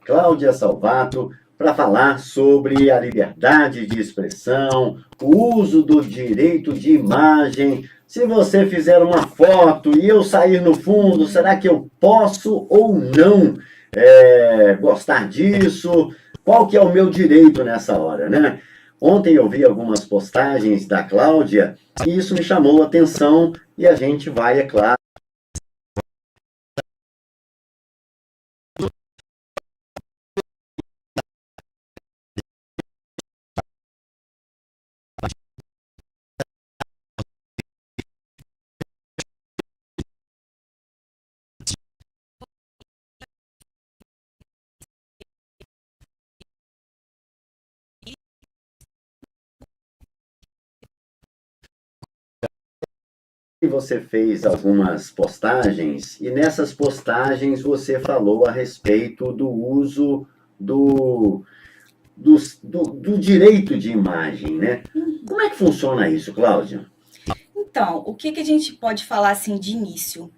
Cláudia Salvato para falar sobre a liberdade de expressão, o uso do direito de imagem. Se você fizer uma foto e eu sair no fundo, será que eu posso ou não gostar disso? Qual que é o meu direito nessa hora, né? Ontem eu vi algumas postagens da Cláudia e isso me chamou a atenção e a gente vai, é claro, você fez algumas postagens e nessas postagens você falou a respeito do uso do direito de imagem, né? Como é que funciona isso, Cláudia? Então, o que a gente pode falar assim de início?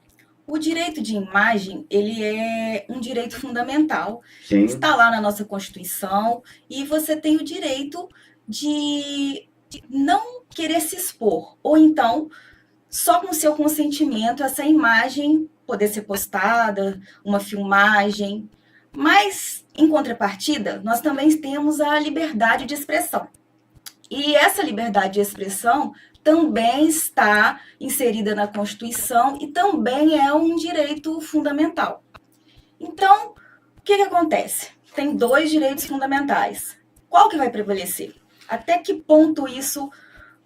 O direito de imagem, ele é um direito fundamental, Sim. está lá na nossa Constituição, e você tem o direito de não querer se expor, ou então, só com o seu consentimento, essa imagem poder ser postada, uma filmagem. Mas, em contrapartida, nós também temos a liberdade de expressão. E essa liberdade de expressão também está inserida na Constituição e também é um direito fundamental. Então, o que acontece? Tem dois direitos fundamentais. Qual que vai prevalecer? Até que ponto isso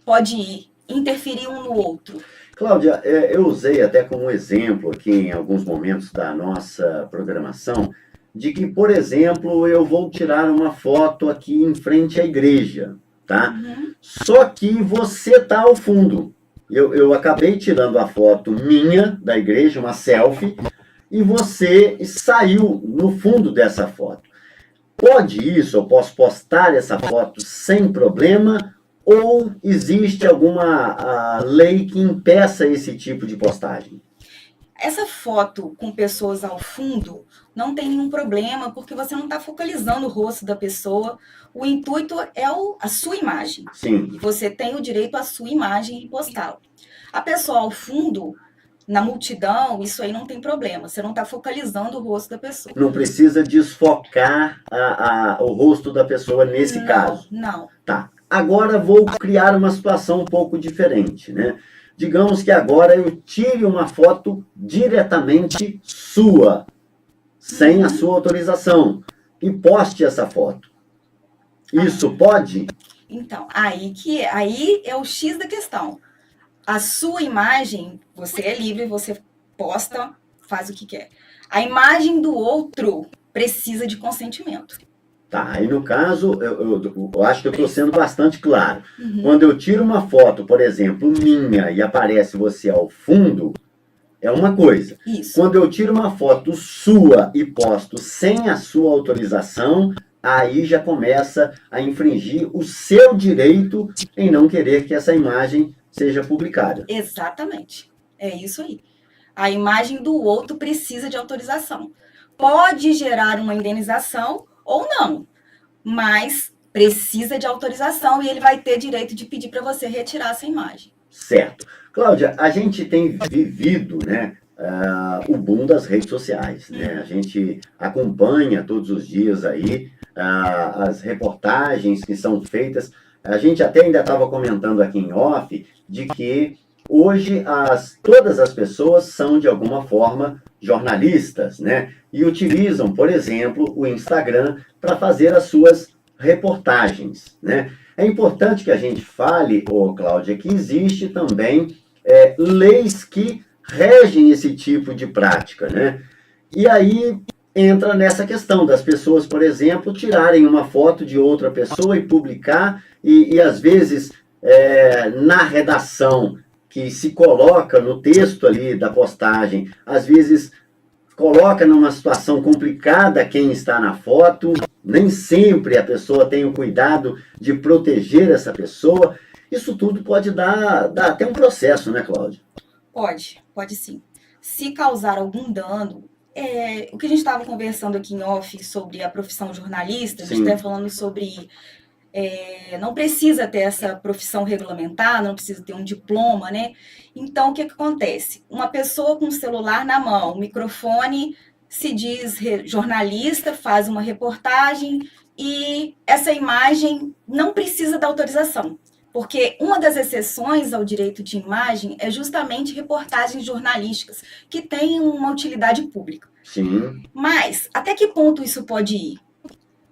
pode interferir um no outro? Cláudia, eu usei até como exemplo aqui em alguns momentos da nossa programação, de que, por exemplo, eu vou tirar uma foto aqui em frente à igreja, tá? Só que você tá ao fundo. Eu acabei tirando a foto minha da igreja, uma selfie, e você saiu no fundo dessa foto. Pode isso? Eu posso postar essa foto sem problema? Ou existe alguma lei que impeça esse tipo de postagem? Essa foto com pessoas ao fundo não tem nenhum problema, porque você não está focalizando o rosto da pessoa. O intuito é a sua imagem. Sim. E você tem o direito à sua imagem e postá-la. A pessoa ao fundo, na multidão, isso aí não tem problema. Você não está focalizando o rosto da pessoa. Não precisa desfocar o rosto da pessoa nesse caso? Não. Tá. Agora vou criar uma situação um pouco diferente, né? Digamos que agora eu tire uma foto diretamente sua, sem a sua autorização, e poste essa foto. Isso pode? Então, aí é o X da questão. A sua imagem, você é livre, você posta, faz o que quer. A imagem do outro precisa de consentimento. Tá, aí no caso, eu acho que eu estou sendo bastante claro. Quando eu tiro uma foto, por exemplo, minha, e aparece você ao fundo, é uma coisa. Isso. Quando eu tiro uma foto sua e posto sem a sua autorização, aí já começa a infringir o seu direito em não querer que essa imagem seja publicada. Exatamente. É isso aí. A imagem do outro precisa de autorização. Pode gerar uma indenização ou não, mas precisa de autorização e ele vai ter direito de pedir para você retirar essa imagem. Certo. Cláudia, a gente tem vivido, né, o boom das redes sociais, né? A gente acompanha todos os dias aí as reportagens que são feitas. A gente até ainda estava comentando aqui em off de que hoje todas as pessoas são, de alguma forma, jornalistas, né? E utilizam, por exemplo, o Instagram para fazer as suas reportagens, né? É importante que a gente fale, Cláudia, que existe também leis que regem esse tipo de prática, né? E aí entra nessa questão das pessoas, por exemplo, tirarem uma foto de outra pessoa e publicar, e às vezes na redação que se coloca no texto ali da postagem, às vezes coloca numa situação complicada quem está na foto, nem sempre a pessoa tem o cuidado de proteger essa pessoa. Isso tudo pode dar até um processo, né, Cláudia? Pode sim. Se causar algum dano O que a gente estava conversando aqui em off sobre a profissão jornalista, a gente Sim. está falando sobre não precisa ter essa profissão regulamentada, não precisa ter um diploma, né? Então, o que acontece? Uma pessoa com um celular na mão, um microfone, se diz jornalista, faz uma reportagem e essa imagem não precisa da autorização. Porque uma das exceções ao direito de imagem é justamente reportagens jornalísticas, que têm uma utilidade pública. Sim. Mas, até que ponto isso pode ir?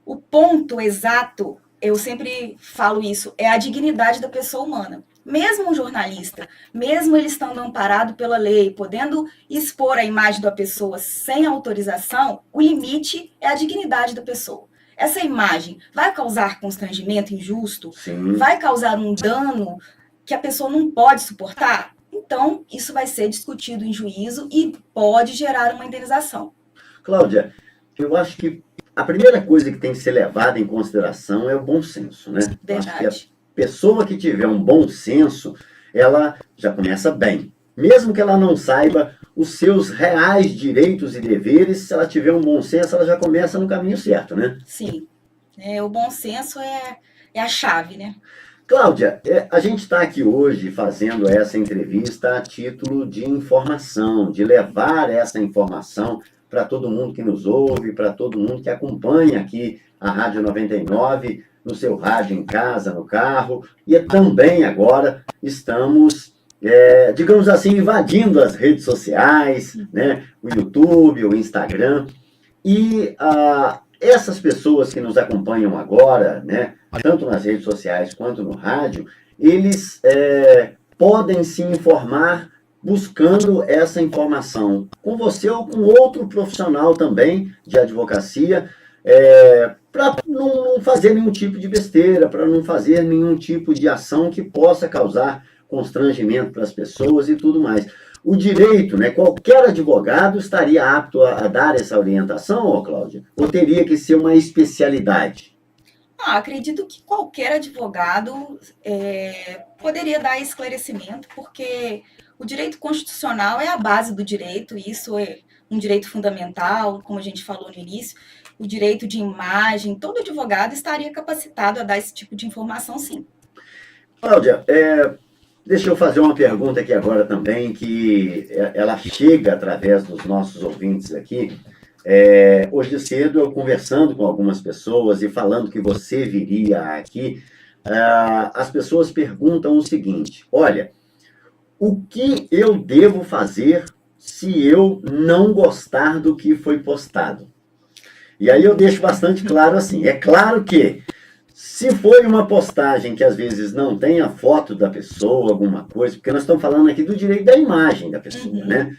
O ponto exato, eu sempre falo isso, é a dignidade da pessoa humana. Mesmo um jornalista, mesmo ele estando amparado pela lei, podendo expor a imagem da pessoa sem autorização, o limite é a dignidade da pessoa. Essa imagem vai causar constrangimento injusto? Sim. Vai causar um dano que a pessoa não pode suportar? Então, isso vai ser discutido em juízo e pode gerar uma indenização. Cláudia, eu acho que a primeira coisa que tem que ser levada em consideração é o bom senso, né? Verdade. Acho que a pessoa que tiver um bom senso, ela já começa bem. Mesmo que ela não saiba os seus reais direitos e deveres, se ela tiver um bom senso, ela já começa no caminho certo, né? Sim. O bom senso é a chave, né? Cláudia, a gente está aqui hoje fazendo essa entrevista a título de informação, de levar essa informação para todo mundo que nos ouve, para todo mundo que acompanha aqui a Rádio 99, no seu rádio em casa, no carro, e também agora estamos, digamos assim, invadindo as redes sociais, né? O YouTube, o Instagram, e essas pessoas que nos acompanham agora, né? Tanto nas redes sociais quanto no rádio, eles podem se informar buscando essa informação com você ou com outro profissional também de advocacia, para não fazer nenhum tipo de besteira, para não fazer nenhum tipo de ação que possa causar constrangimento para as pessoas e tudo mais. O direito, né, qualquer advogado estaria apto a dar essa orientação, Cláudia? Ou teria que ser uma especialidade? Acredito que qualquer advogado poderia dar esclarecimento, porque o direito constitucional é a base do direito, isso é um direito fundamental, como a gente falou no início, o direito de imagem, todo advogado estaria capacitado a dar esse tipo de informação, sim. Cláudia, deixa eu fazer uma pergunta aqui agora também, que ela chega através dos nossos ouvintes aqui. Hoje cedo, eu conversando com algumas pessoas e falando que você viria aqui, as pessoas perguntam o seguinte: olha, o que eu devo fazer se eu não gostar do que foi postado? E aí eu deixo bastante claro assim, é claro que se foi uma postagem que às vezes não tem a foto da pessoa, alguma coisa, porque nós estamos falando aqui do direito da imagem da pessoa, né?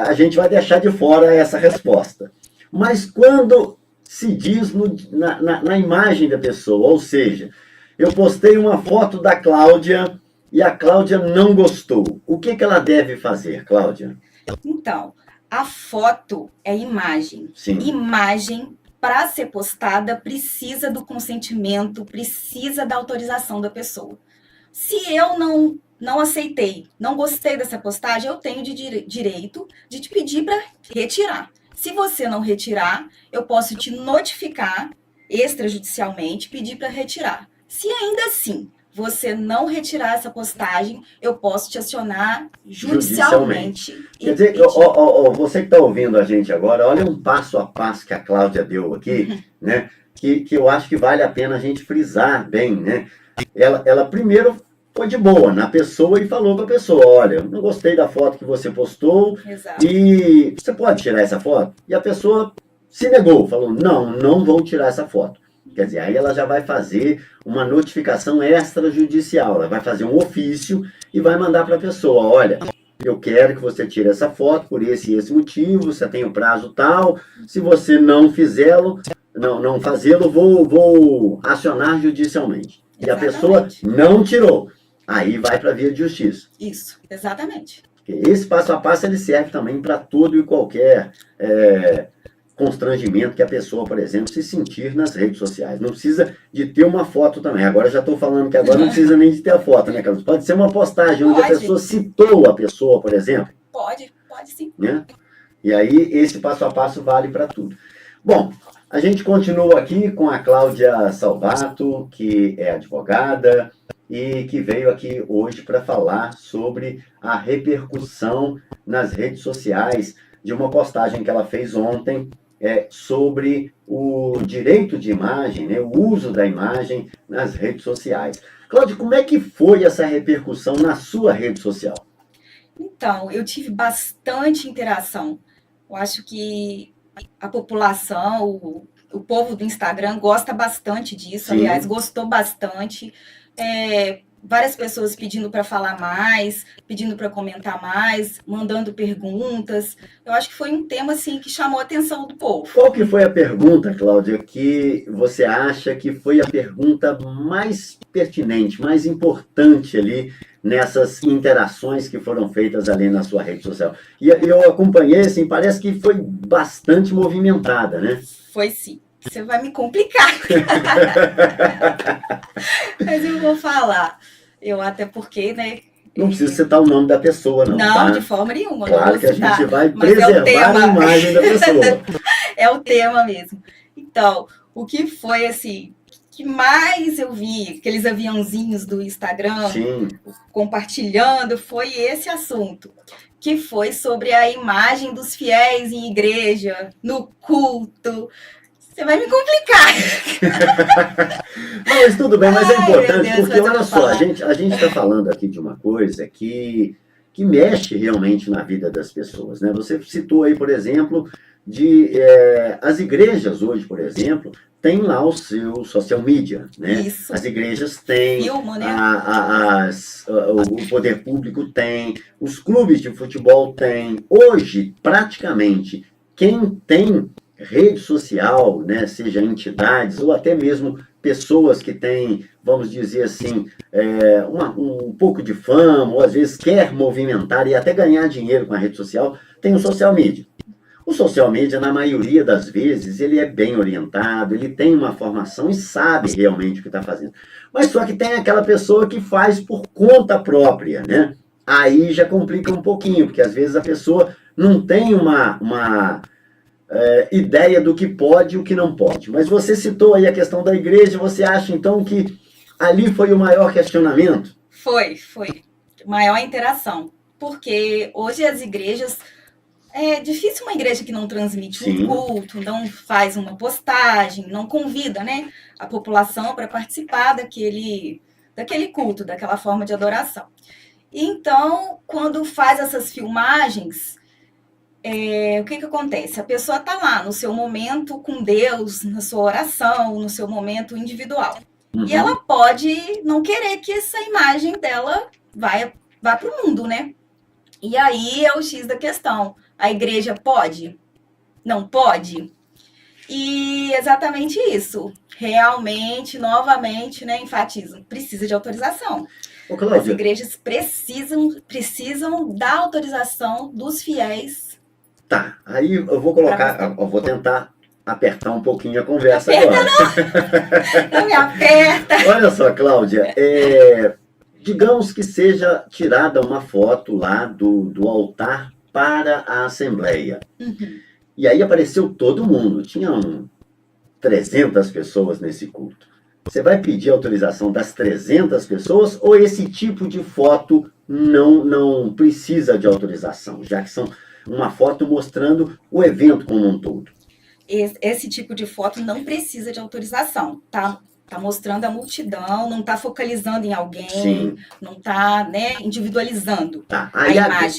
A gente vai deixar de fora essa resposta. Mas quando se diz na imagem da pessoa, ou seja, eu postei uma foto da Cláudia e a Cláudia não gostou, o que ela deve fazer, Cláudia? Então, a foto é imagem. Sim. Imagem, para ser postada, precisa do consentimento, precisa da autorização da pessoa. Se eu não aceitei, não gostei dessa postagem, eu tenho direito de te pedir para retirar. Se você não retirar, eu posso te notificar extrajudicialmente, pedir para retirar. Se ainda assim você não retirar essa postagem, eu posso te acionar judicialmente. Quer dizer, você que está ouvindo a gente agora, olha um passo a passo que a Cláudia deu aqui, né? Que eu acho que vale a pena a gente frisar bem, né? Ela primeiro foi de boa na pessoa e falou para a pessoa: olha, não gostei da foto que você postou. Exato. E você pode tirar essa foto? E a pessoa se negou, falou: não vou tirar essa foto. Quer dizer, aí ela já vai fazer uma notificação extrajudicial, ela vai fazer um ofício e vai mandar para a pessoa: olha, eu quero que você tire essa foto por esse e esse motivo, você tem o prazo tal, se você não fazê-lo, vou acionar judicialmente. Exatamente. E a pessoa não tirou. Aí vai para a via de justiça. Isso, exatamente. Esse passo a passo ele serve também para todo e qualquer constrangimento que a pessoa, por exemplo, se sentir nas redes sociais. Não precisa de ter uma foto também. Agora já estou falando que agora não precisa nem de ter a foto, né, Carlos? Pode ser uma postagem onde a pessoa citou a pessoa, por exemplo. Pode sim. Né? E aí, esse passo a passo vale para tudo. Bom, a gente continua aqui com a Cláudia Salvato, que é advogada e que veio aqui hoje para falar sobre a repercussão nas redes sociais de uma postagem que ela fez ontem sobre o direito de imagem, né, o uso da imagem nas redes sociais. Cláudia, como é que foi essa repercussão na sua rede social? Então, eu tive bastante interação. Eu acho que a população, o povo do Instagram gosta bastante disso, Sim. aliás, gostou bastante. Várias pessoas pedindo para falar mais, pedindo para comentar mais, mandando perguntas. Eu acho que foi um tema assim que chamou a atenção do povo. Qual que foi a pergunta, Cláudia, que você acha que foi a pergunta mais pertinente, mais importante ali nessas interações que foram feitas ali na sua rede social? E eu acompanhei, assim, parece que foi bastante movimentada, né? Foi sim. Você vai me complicar. Mas eu vou falar. Até porque, né? Não precisa citar o nome da pessoa, não. Não, tá? de forma nenhuma. Claro que a gente vai mas preservar a imagem da pessoa. É o tema mesmo. Então, o que foi assim que mais eu vi, aqueles aviãozinhos do Instagram Sim. compartilhando, foi esse assunto, que foi sobre a imagem dos fiéis em igreja, no culto. Você vai me complicar. Não, mas tudo bem, mas é importante, Deus, porque olha só, a gente está falando aqui de uma coisa que mexe realmente na vida das pessoas, né? Você citou aí, por exemplo, as igrejas hoje, por exemplo, tem lá o seu social media, né? Isso. As igrejas têm, Filma, né? o poder público tem, os clubes de futebol têm. Hoje, praticamente, quem tem rede social, né, seja entidades ou até mesmo pessoas que têm, vamos dizer assim, um pouco de fama, ou às vezes quer movimentar e até ganhar dinheiro com a rede social, tem o social media. O social media, na maioria das vezes, ele é bem orientado, ele tem uma formação e sabe realmente o que está fazendo. Mas só que tem aquela pessoa que faz por conta própria, né? Aí já complica um pouquinho, porque às vezes a pessoa não tem uma ideia do que pode e o que não pode. Mas você citou aí a questão da igreja, você acha então que ali foi o maior questionamento? Foi. Maior interação. Porque hoje as igrejas... É difícil uma igreja que não transmite um culto, não faz uma postagem, não convida, né, a população para participar daquele culto, daquela forma de adoração. Então, quando faz essas filmagens, o que acontece? A pessoa está lá no seu momento com Deus, na sua oração, no seu momento individual. Uhum. E ela pode não querer que essa imagem dela vá para o mundo, né? E aí é o X da questão. A igreja pode? Não pode? E exatamente isso. Realmente, novamente, né, enfatizo, precisa de autorização. Ô, Cláudia, as igrejas precisam da autorização dos fiéis. Tá, aí eu vou colocar, eu vou tentar apertar um pouquinho a conversa aperta agora. Não me aperta. Olha só, Cláudia, digamos que seja tirada uma foto lá do altar para a Assembleia. Uhum. E aí apareceu todo mundo, tinham 300 pessoas nesse culto. Você vai pedir autorização das 300 pessoas ou esse tipo de foto não precisa de autorização, já que são uma foto mostrando o evento como um todo? Esse tipo de foto não precisa de autorização, tá? Tá mostrando a multidão, não tá focalizando em alguém, Sim. Não tá, né, individualizando a imagem.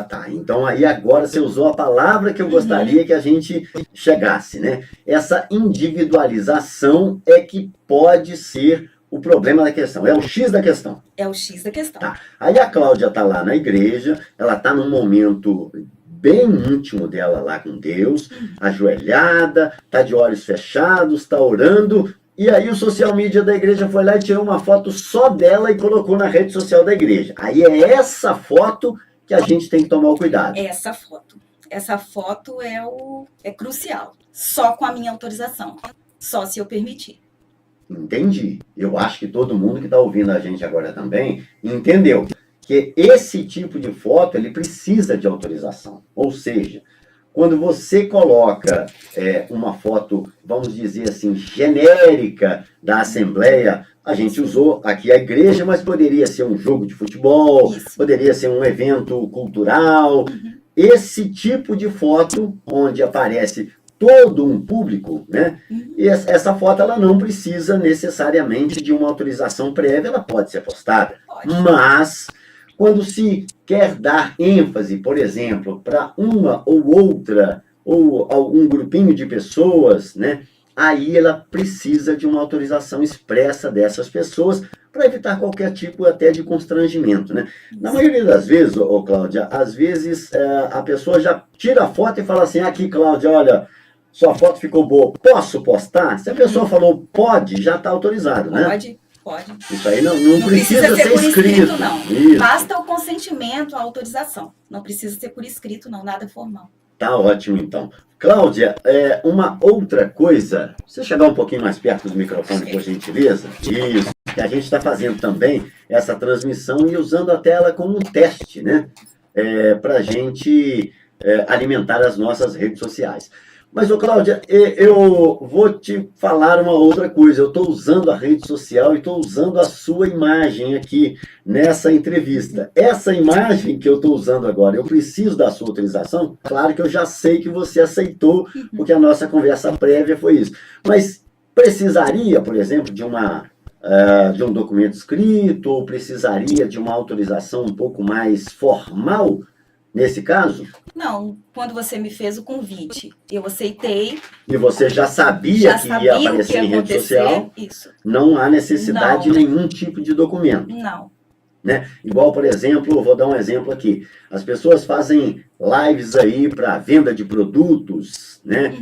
Tá. Então aí agora você usou a palavra que eu gostaria que a gente chegasse, né? Essa individualização é que pode ser o problema da questão, é o X da questão. É o X da questão. Tá. Aí a Cláudia tá lá na igreja, ela tá num momento bem íntimo dela lá com Deus, ajoelhada, tá de olhos fechados, tá orando. E aí o social media da igreja foi lá e tirou uma foto só dela e colocou na rede social da igreja. Aí é essa foto que a gente tem que tomar o cuidado. Essa foto é crucial. Só com a minha autorização. Só se eu permitir. Entendi. Eu acho que todo mundo que está ouvindo a gente agora também entendeu que esse tipo de foto ele precisa de autorização. Ou seja, quando você coloca uma foto, vamos dizer assim, genérica da Assembleia, a gente usou aqui a igreja, mas poderia ser um jogo de futebol, Isso. poderia ser um evento cultural. Uhum. Esse tipo de foto, onde aparece todo um público, né? E essa foto ela não precisa necessariamente de uma autorização prévia, ela pode ser postada. Pode. Mas quando se quer dar ênfase, por exemplo, para uma ou outra ou algum grupinho de pessoas, né? Aí ela precisa de uma autorização expressa dessas pessoas para evitar qualquer tipo até de constrangimento, né? Na maioria das vezes, Cláudia, às vezes a pessoa já tira a foto e fala assim, aqui, Cláudia, olha, sua foto ficou boa, posso postar? Se a pessoa falou pode, já está autorizado, né? Pode. Isso aí não precisa ser por escrito, não. Isso. Basta o consentimento, a autorização. Não precisa ser por escrito, não, nada formal. Tá ótimo, então. Cláudia, uma outra coisa, você chegar um pouquinho mais perto do microfone, por gentileza? Isso, que a gente está fazendo também essa transmissão e usando a tela como um teste, né? Para a gente alimentar as nossas redes sociais. Mas, Cláudia, eu vou te falar uma outra coisa. Eu estou usando a rede social e estou usando a sua imagem aqui nessa entrevista. Essa imagem que eu estou usando agora, eu preciso da sua autorização? Claro que eu já sei que você aceitou, porque a nossa conversa prévia foi isso. Mas precisaria, por exemplo, de um documento escrito ou precisaria de uma autorização um pouco mais formal nesse caso? Não, quando você me fez o convite, eu aceitei. E você já sabia que ia aparecer em rede social? Isso. Não há necessidade de nenhum tipo de documento. Não. Né? Igual, por exemplo, vou dar um exemplo aqui. As pessoas fazem lives aí para venda de produtos, né?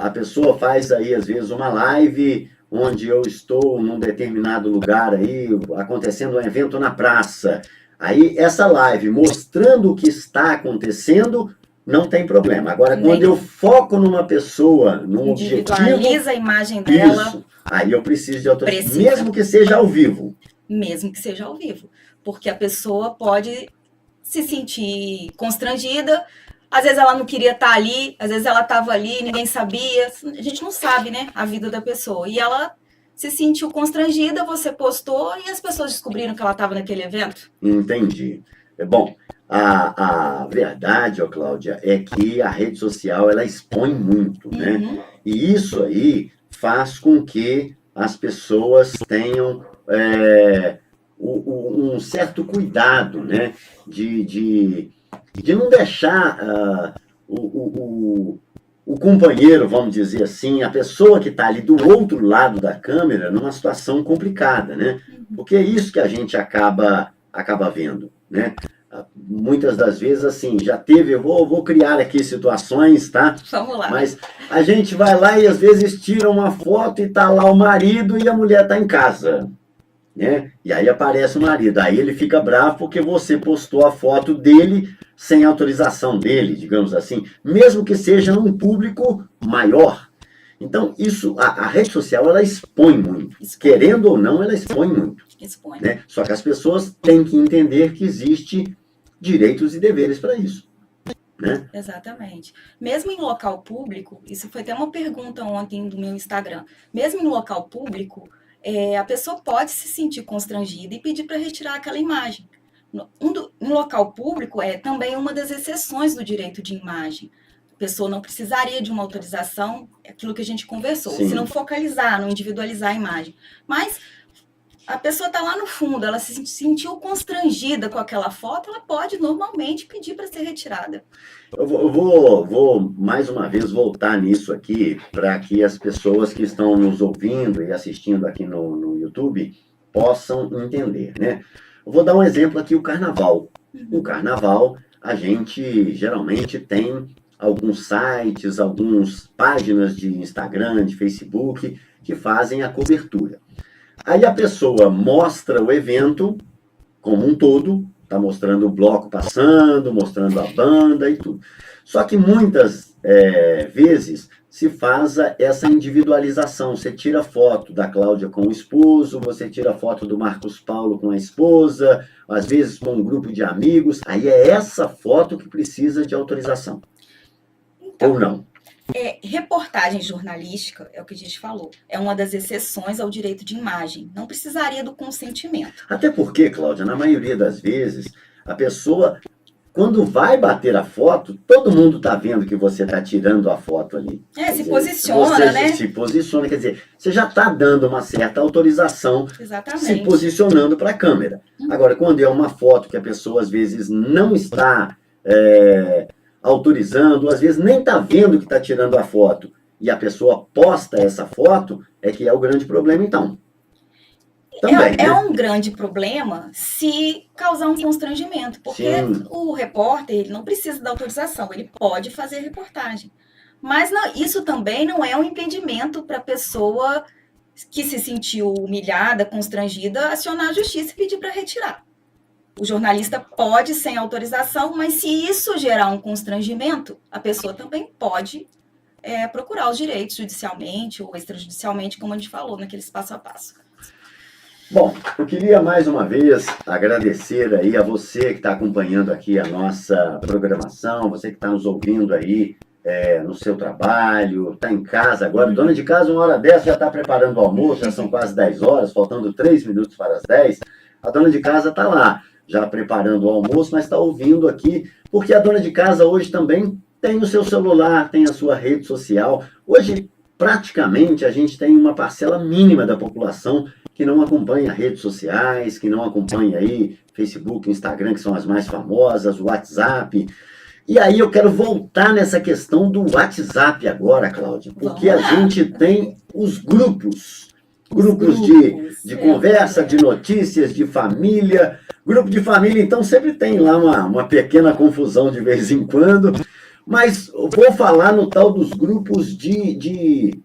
A pessoa faz aí, às vezes, uma live onde eu estou num determinado lugar aí, acontecendo um evento na praça. Aí, essa live mostrando o que está acontecendo, não tem problema. Agora, quando eu foco numa pessoa, num objetivo... Individualiza a imagem dela. Isso. Aí eu preciso de autorização. Mesmo que seja ao vivo. Mesmo que seja ao vivo. Porque a pessoa pode se sentir constrangida. Às vezes ela não queria estar ali, às vezes ela estava ali, ninguém sabia. A gente não sabe, né, a vida da pessoa. E ela se sentiu constrangida, você postou e as pessoas descobriram que ela estava naquele evento. Entendi. Bom, a verdade, Cláudia, é que a rede social, ela expõe muito, né? E isso aí faz com que as pessoas tenham um certo cuidado, né? De não deixar o companheiro, vamos dizer assim, a pessoa que está ali do outro lado da câmera, numa situação complicada, né? Porque é isso que a gente acaba vendo, né? Muitas das vezes, assim, já teve, eu vou criar aqui situações, tá? Vamos lá. Mas a gente vai lá e às vezes tira uma foto e tá lá o marido e a mulher tá em casa, né? E aí aparece o marido, aí ele fica bravo porque você postou a foto dele sem autorização dele, digamos assim, mesmo que seja num público maior. Então, isso, a rede social, ela expõe muito. Querendo ou não, ela expõe muito. Expõe. Né? Só que as pessoas têm que entender que existe direitos e deveres para isso. Né? Exatamente. Mesmo em local público, isso foi até uma pergunta ontem do meu Instagram, mesmo em local público, a pessoa pode se sentir constrangida e pedir para retirar aquela imagem. Em local público é também uma das exceções do direito de imagem. A pessoa não precisaria de uma autorização, aquilo que a gente conversou, Sim. se não focalizar, não individualizar a imagem. Mas a pessoa está lá no fundo, ela se sentiu constrangida com aquela foto, ela pode normalmente pedir para ser retirada. Eu vou mais uma vez voltar nisso aqui, para que as pessoas que estão nos ouvindo e assistindo aqui no YouTube possam entender, né? Eu vou dar um exemplo aqui, o carnaval. O carnaval, a gente geralmente tem alguns sites, algumas páginas de Instagram, de Facebook, que fazem a cobertura. Aí a pessoa mostra o evento como um todo, está mostrando o bloco passando, mostrando a banda e tudo. Só que muitas vezes se faz essa individualização. Você tira foto da Cláudia com o esposo, você tira foto do Marcos Paulo com a esposa, às vezes com um grupo de amigos. Aí é essa foto que precisa de autorização. Então, ou não? reportagem jornalística, é o que a gente falou, é uma das exceções ao direito de imagem. Não precisaria do consentimento. Até porque, Cláudia, na maioria das vezes, a pessoa, quando vai bater a foto, todo mundo está vendo que você está tirando a foto ali. Se posiciona, você né? se posiciona, quer dizer, você já está dando uma certa autorização se Exatamente. posicionando para a câmera. Agora, quando é uma foto que a pessoa às vezes não está autorizando, às vezes nem está vendo que está tirando a foto, e a pessoa posta essa foto, é que é o grande problema, então. Também, É né? um grande problema se causar um constrangimento, porque Sim. o repórter ele não precisa da autorização, ele pode fazer reportagem. Mas isso também não é um impedimento para a pessoa que se sentiu humilhada, constrangida, acionar a justiça e pedir para retirar. O jornalista pode sem autorização, mas se isso gerar um constrangimento, a pessoa também pode procurar os direitos judicialmente ou extrajudicialmente, como a gente falou naquele passo a passo. Bom, eu queria mais uma vez agradecer aí a você que está acompanhando aqui a nossa programação, você que está nos ouvindo aí no seu trabalho, está em casa agora. Dona de casa, 1h10, já está preparando o almoço, já são quase 10 horas, faltando 3 minutos para as 10. A dona de casa está lá, já preparando o almoço, mas está ouvindo aqui, porque a dona de casa hoje também tem o seu celular, tem a sua rede social. Hoje, praticamente, a gente tem uma parcela mínima da população que não acompanha redes sociais, que não acompanha aí Facebook, Instagram, que são as mais famosas, o WhatsApp. E aí eu quero voltar nessa questão do WhatsApp agora, Cláudia, porque a gente tem os grupos de conversa, de notícias, de família. Grupo de família, então, sempre tem lá uma pequena confusão de vez em quando, mas eu vou falar no tal dos grupos de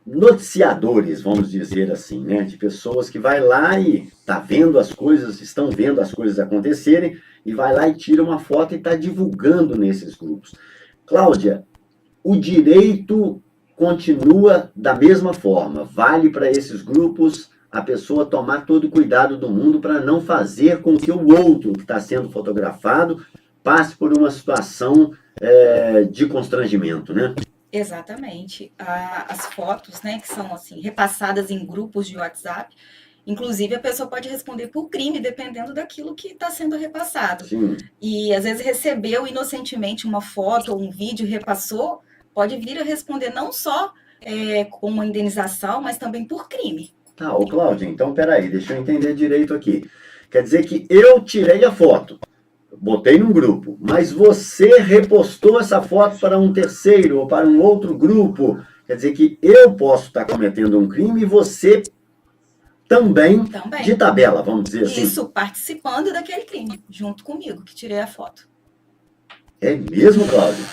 noticiadores, vamos dizer assim, né? De pessoas que vai lá e tá vendo as coisas, estão vendo as coisas acontecerem, e vai lá e tira uma foto e está divulgando nesses grupos. Cláudia, o direito continua da mesma forma. Vale para esses grupos a pessoa tomar todo o cuidado do mundo para não fazer com que o outro que está sendo fotografado passe por uma situação de constrangimento, né? Exatamente. As fotos, né, que são assim repassadas em grupos de WhatsApp, inclusive a pessoa pode responder por crime, dependendo daquilo que está sendo repassado. Sim. E às vezes recebeu inocentemente uma foto ou um vídeo, repassou, pode vir a responder não só com uma indenização, mas também por crime. Tá, ô Cláudia, então peraí, deixa eu entender direito aqui. Quer dizer que eu tirei a foto, botei num grupo, mas você repostou essa foto para um terceiro ou para um outro grupo. Quer dizer que eu posso estar cometendo um crime e você também. De tabela, vamos dizer assim. Isso, participando daquele crime, junto comigo, que tirei a foto. É mesmo, Cláudia?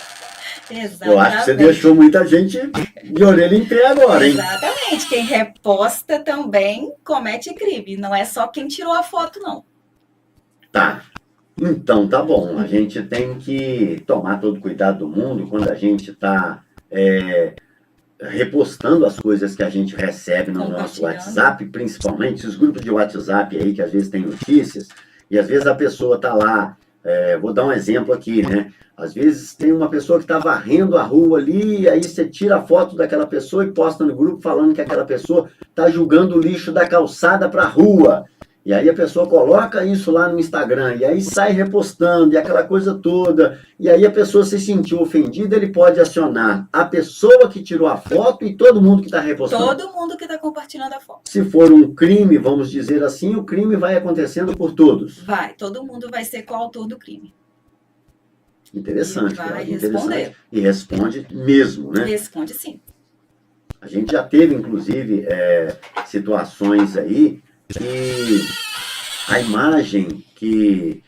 Exatamente. Eu acho que você deixou muita gente de orelha em pé agora, hein? Exatamente. Quem reposta também comete crime. Não é só quem tirou a foto, não. Tá. Então, tá bom. A gente tem que tomar todo o cuidado do mundo quando a gente está repostando as coisas que a gente recebe no nosso WhatsApp, principalmente os grupos de WhatsApp aí, que às vezes tem notícias, e às vezes a pessoa tá lá, vou dar um exemplo aqui, né? Às vezes tem uma pessoa que está varrendo a rua ali, e aí você tira a foto daquela pessoa e posta no grupo falando que aquela pessoa está jogando o lixo da calçada para a rua. E aí a pessoa coloca isso lá no Instagram, e aí sai repostando, e aquela coisa toda. E aí a pessoa se sentiu ofendida, ele pode acionar a pessoa que tirou a foto e todo mundo que está repostando. Todo mundo que está compartilhando a foto. Se for um crime, vamos dizer assim, o crime vai acontecendo por todos. Vai, todo mundo vai ser coautor do crime. Interessante, vai cara, responder. interessante. E responde mesmo, né? Responde sim. A gente já teve, inclusive, situações aí que a imagem que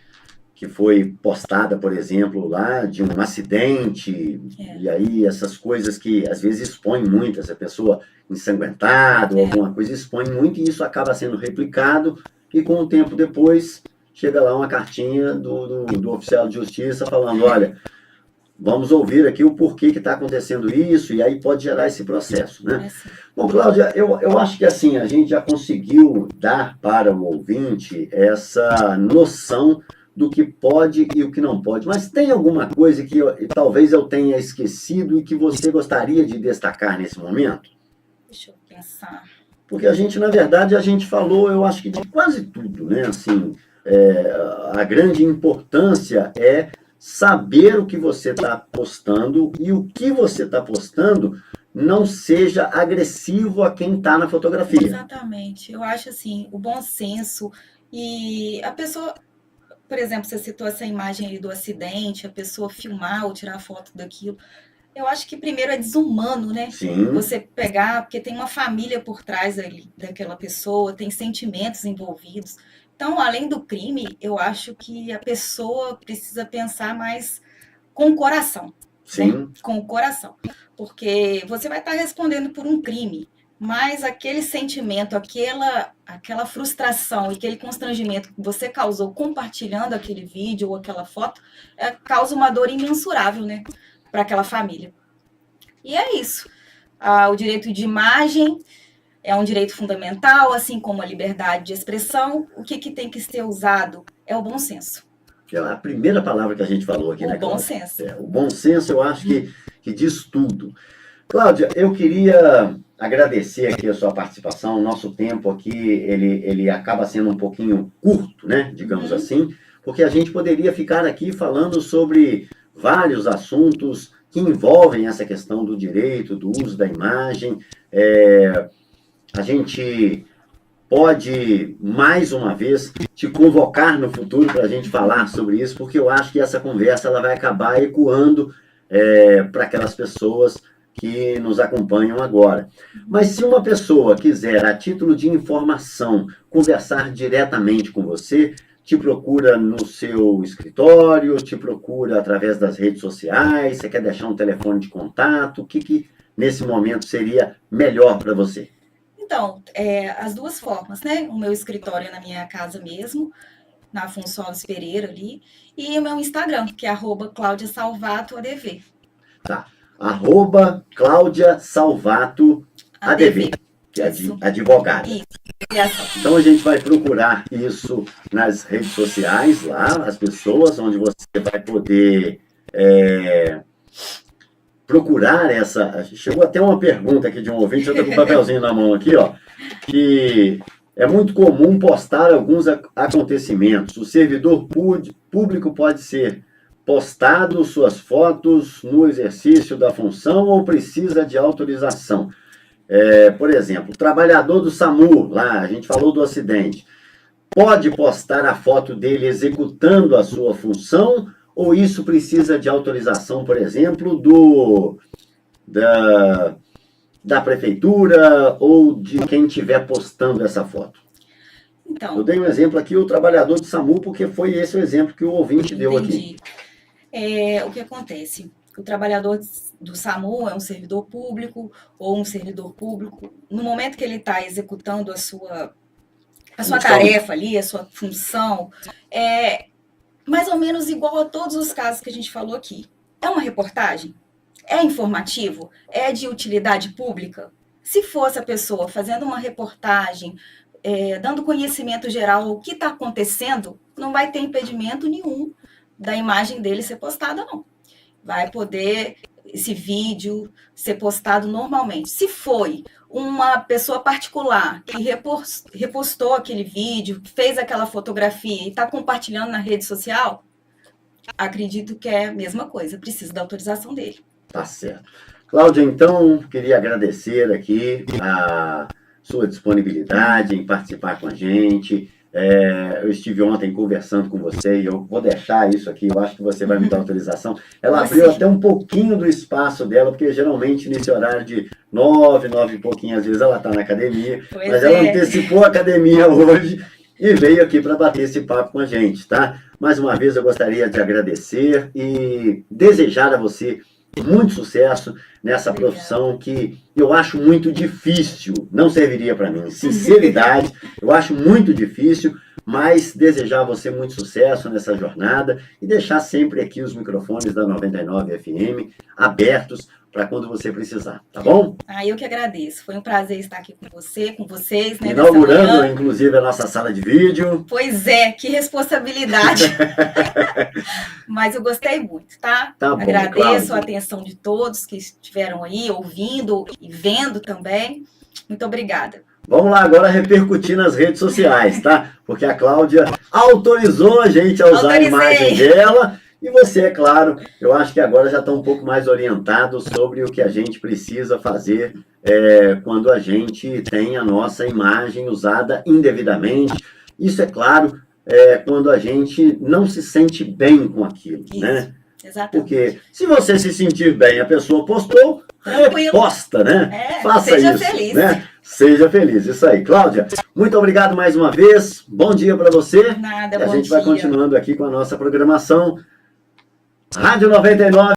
foi postada, por exemplo, lá de um acidente, e aí essas coisas que às vezes expõem muito, essa pessoa ensanguentada ou alguma coisa expõe muito, e isso acaba sendo replicado, e com o tempo depois chega lá uma cartinha do oficial de justiça falando, olha, vamos ouvir aqui o porquê que está acontecendo isso, e aí pode gerar esse processo, né? Bom, Cláudia, eu acho que assim, a gente já conseguiu dar para o ouvinte essa noção do que pode e o que não pode. Mas tem alguma coisa que talvez eu tenha esquecido e que você gostaria de destacar nesse momento? Deixa eu pensar. Porque a gente, na verdade, a gente falou, eu acho que de quase tudo, né? Assim, a grande importância é saber o que você está postando e o que você está postando não seja agressivo a quem está na fotografia. Exatamente. Eu acho assim, o bom senso e a pessoa, por exemplo, você citou essa imagem aí do acidente, a pessoa filmar ou tirar foto daquilo. Eu acho que primeiro é desumano, né? Sim, Você pegar, porque tem uma família por trás ali daquela pessoa, tem sentimentos envolvidos. Então, além do crime, eu acho que a pessoa precisa pensar mais com o coração, né? sim, Com o coração. Porque você vai estar respondendo por um crime, mas aquele sentimento, aquela frustração e aquele constrangimento que você causou compartilhando aquele vídeo ou aquela foto, causa uma dor imensurável, né? Para aquela família. E é isso. O direito de imagem é um direito fundamental, assim como a liberdade de expressão. O que tem que ser usado é o bom senso. que é a primeira palavra que a gente falou aqui, O né, bom Cláudia? senso. O bom senso eu acho que diz tudo. Cláudia, eu queria agradecer aqui a sua participação. O nosso tempo aqui, ele acaba sendo um pouquinho curto, né, digamos assim, porque a gente poderia ficar aqui falando sobre vários assuntos que envolvem essa questão do direito, do uso da imagem. A gente pode, mais uma vez, te convocar no futuro para a gente falar sobre isso, porque eu acho que essa conversa ela vai acabar ecoando para aquelas pessoas que nos acompanham agora. Mas se uma pessoa quiser, a título de informação, conversar diretamente com você, te procura no seu escritório, te procura através das redes sociais, você quer deixar um telefone de contato, o que nesse momento seria melhor para você? Então, as duas formas, né? O meu escritório é na minha casa mesmo, na Afonso Alves Pereira ali, e o meu Instagram, que é @CláudiaSalvatoADV. Tá. @Cláudia Salvato ADV, que é advogada. Isso. Então a gente vai procurar isso nas redes sociais, lá, as pessoas, onde você vai poder procurar essa. Chegou até uma pergunta aqui de um ouvinte, eu estou com o papelzinho na mão aqui, ó, que é muito comum postar alguns acontecimentos. O servidor público pode ser postado suas fotos no exercício da função ou precisa de autorização? Por exemplo, o trabalhador do SAMU, lá, a gente falou do acidente, pode postar a foto dele executando a sua função ou isso precisa de autorização, por exemplo, da prefeitura ou de quem estiver postando essa foto? Então, eu dei um exemplo aqui, o trabalhador do SAMU, porque foi esse o exemplo que o ouvinte deu aqui. O que acontece? O trabalhador do SAMU é um servidor público ou um servidor público. No momento que ele está executando a sua tarefa ali, a sua função, é mais ou menos igual a todos os casos que a gente falou aqui. É uma reportagem? É informativo? É de utilidade pública? Se fosse a pessoa fazendo uma reportagem, dando conhecimento geral ao que está acontecendo, não vai ter impedimento nenhum da imagem dele ser postada, não. Vai poder esse vídeo ser postado normalmente. Se foi uma pessoa particular que repostou aquele vídeo, fez aquela fotografia e está compartilhando na rede social, acredito que é a mesma coisa, precisa da autorização dele. Tá certo. Cláudia, então, queria agradecer aqui a sua disponibilidade em participar com a gente. Eu estive ontem conversando com você e eu vou deixar isso aqui, eu acho que você vai me dar autorização. Ela abriu até um pouquinho do espaço dela, porque geralmente nesse horário de 9 e pouquinho, às vezes ela está na academia, mas ela antecipou a academia hoje e veio aqui para bater esse papo com a gente, tá? Mais uma vez eu gostaria de agradecer e desejar a você muito sucesso nessa profissão que eu acho muito difícil, não serviria para mim. Sinceridade, eu acho muito difícil, mas desejar a você muito sucesso nessa jornada e deixar sempre aqui os microfones da 99 FM abertos para quando você precisar, tá bom? Eu que agradeço. Foi um prazer estar aqui com você, com vocês, né? Inaugurando, inclusive, a nossa sala de vídeo. Pois é, que responsabilidade. Mas eu gostei muito, tá? Tá bom, agradeço Cláudia. a atenção de todos que estiveram aí, ouvindo e vendo também. Muito obrigada. Vamos lá agora repercutir nas redes sociais, tá? Porque a Cláudia autorizou a gente a usar a imagem dela. E você, é claro, eu acho que agora já está um pouco mais orientado sobre o que a gente precisa fazer quando a gente tem a nossa imagem usada indevidamente. Isso, é claro, quando a gente não se sente bem com aquilo, isso, né? Exatamente. Porque se você se sentir bem, a pessoa postou, posta, né? Faça seja isso, feliz. né? Seja feliz, isso aí. Cláudia, muito obrigado mais uma vez. Bom dia para você. Nada, e a bom gente dia. vai continuando aqui com a nossa programação. Rádio 99.